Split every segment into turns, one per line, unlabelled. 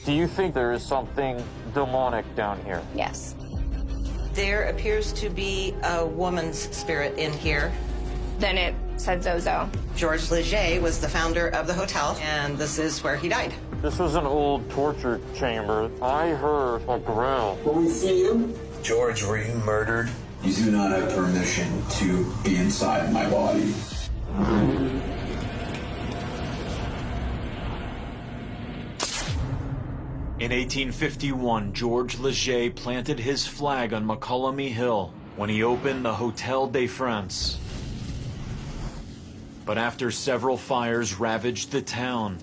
Do you think there is something demonic down here?
Yes.
There appears to be a woman's spirit in here.
Then it said Zozo.
George Leger was the founder of the hotel, and this is where he died.
This was an old torture chamber. I heard a growl.
When we see you,
George, were you murdered?
you do not have permission to be inside my body.
In 1851, George Leger planted his flag on McCullomy Hill when he opened the Hotel de France. But after several fires ravaged the town,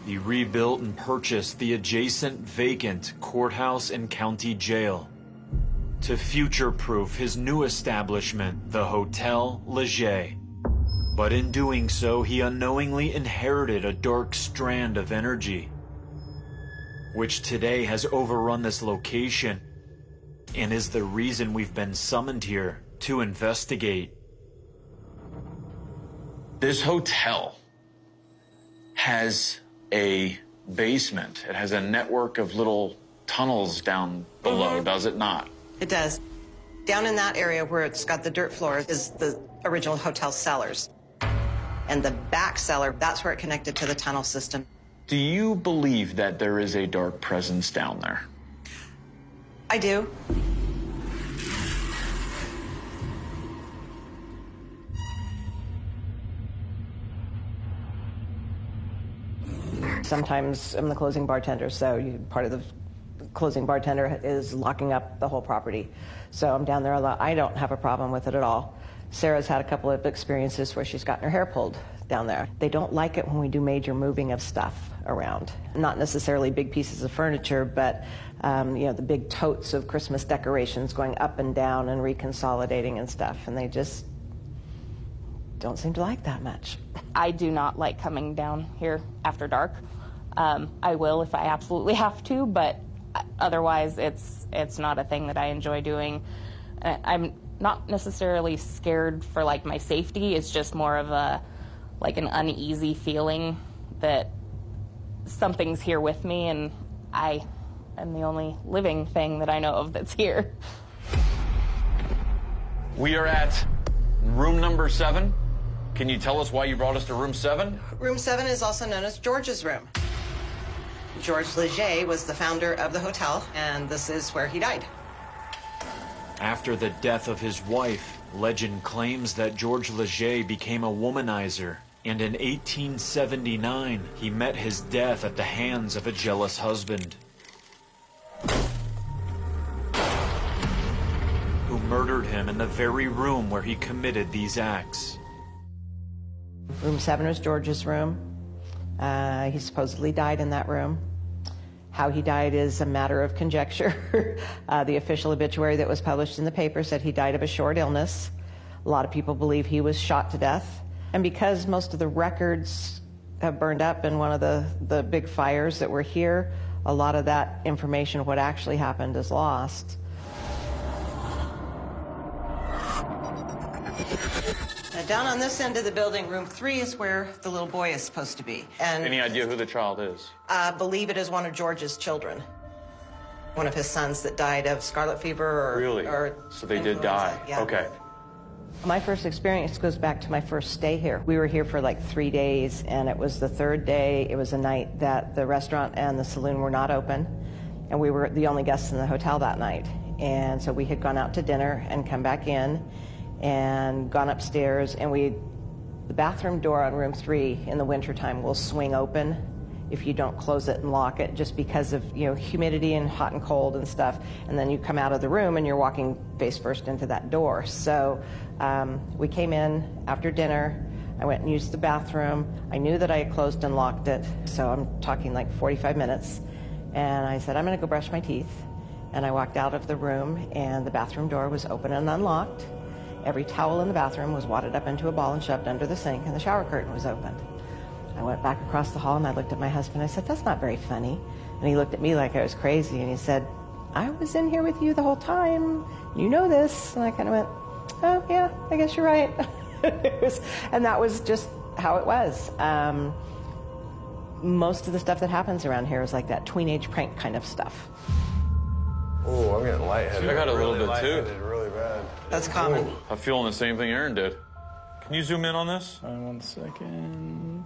he rebuilt and purchased the adjacent vacant courthouse and county jail to future-proof his new establishment, the Hotel Leger. But in doing so, he unknowingly inherited a dark strand of energy, which today has overrun this location and is the reason we've been summoned here to investigate.
This hotel has a basement. It has a network of little tunnels down below, does it not?
It does. Down in that area where it's got the dirt floor is the original hotel cellars. And the back cellar, that's where it connected to the tunnel system.
Do you believe that there is a dark presence down there?
I do.
Sometimes I'm the closing bartender, so part of the closing bartender is locking up the whole property. So I'm down there a lot. I don't have a problem with it at all. Sarah's had a couple of experiences where she's gotten her hair pulled down there. They don't like it when we do major moving of stuff around. Not necessarily big pieces of furniture, but you know, the big totes of Christmas decorations going up and down and reconsolidating and stuff, and they just don't seem to like that much.
I do not like coming down here after dark. I will if I absolutely have to, but otherwise it's not a thing that I enjoy doing. I'm not necessarily scared for like my safety. It's just more of a like an uneasy feeling that something's here with me, and I am the only living thing that I know of that's here.
We are at room number 7. Can you tell us why you brought us to room 7?
Room 7 is also known as George's room. George Leger was the founder of the hotel, and this is where he died.
After the death of his wife, legend claims that George Leger became a womanizer, and in 1879, he met his death at the hands of a jealous husband, who murdered him in the very room where he committed these acts.
Room 7 was George's room. He supposedly died in that room. How he died is a matter of conjecture. The official obituary that was published in the paper said he died of a short illness. A lot of people believe he was shot to death. And because most of the records have burned up in one of the big fires that were here, a lot of that information of what actually happened is lost.
Down on this end of the building, room 3 is where the little boy is supposed to be. And
Any idea who the child is?
I believe it is one of George's children. One of his sons that died of scarlet fever or...
Really?
Or
so they did die?
Yeah.
Okay.
My first experience goes back to my first stay here. We were here for like 3 days, and it was the third day. It was a night that the restaurant and the saloon were not open, and we were the only guests in the hotel that night. And so we had gone out to dinner and come back in and gone upstairs, and the bathroom door on room 3 in the wintertime will swing open if you don't close it and lock it, just because of, you know, humidity and hot and cold and stuff. And then you come out of the room and you're walking face first into that door. So we came in after dinner. I went and used the bathroom. I knew that I had closed and locked it, so I'm talking like 45 minutes. And I said, I'm gonna go brush my teeth. And I walked out of the room, and the bathroom door was open and unlocked. Every towel in the bathroom was wadded up into a ball and shoved under the sink, and the shower curtain was opened. I went back across the hall, and I looked at my husband. I said, that's not very funny. And he looked at me like I was crazy, and he said, I was in here with you the whole time. You know this. And I kind of went, oh, yeah, I guess you're right. And that was just how it was. Most of the stuff that happens around here is like that tween-age prank kind of stuff.
Oh, I'm getting lightheaded.
I got a little
really
bit, too.
lightheaded, really bad.
That's common.
I'm feeling the same thing Aaron did. Can you zoom in on this?
1 second.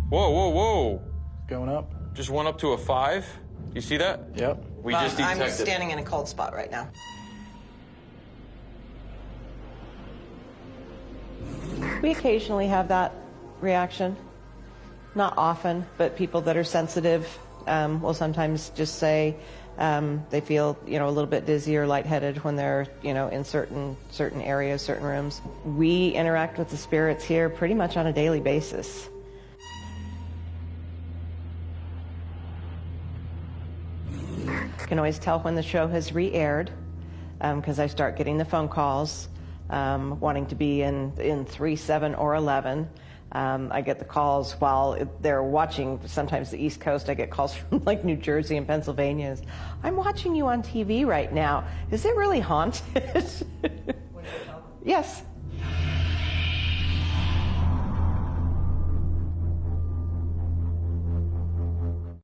Whoa, whoa, whoa.
Going up.
Just went up to a 5. You see that?
Yep.
We just detected.
I'm standing in a cold spot right now.
We occasionally have that reaction. Not often, but people that are sensitive will sometimes just say they feel, a little bit dizzy or lightheaded when they're, in certain areas, certain rooms. We interact with the spirits here pretty much on a daily basis. I can always tell when the show has re-aired because I start getting the phone calls wanting to be in 3, 7, or 11. I get the calls while they're watching, sometimes the East Coast. I get calls from like New Jersey and Pennsylvania. I'm watching you on TV right now. Is it really haunted? Yes.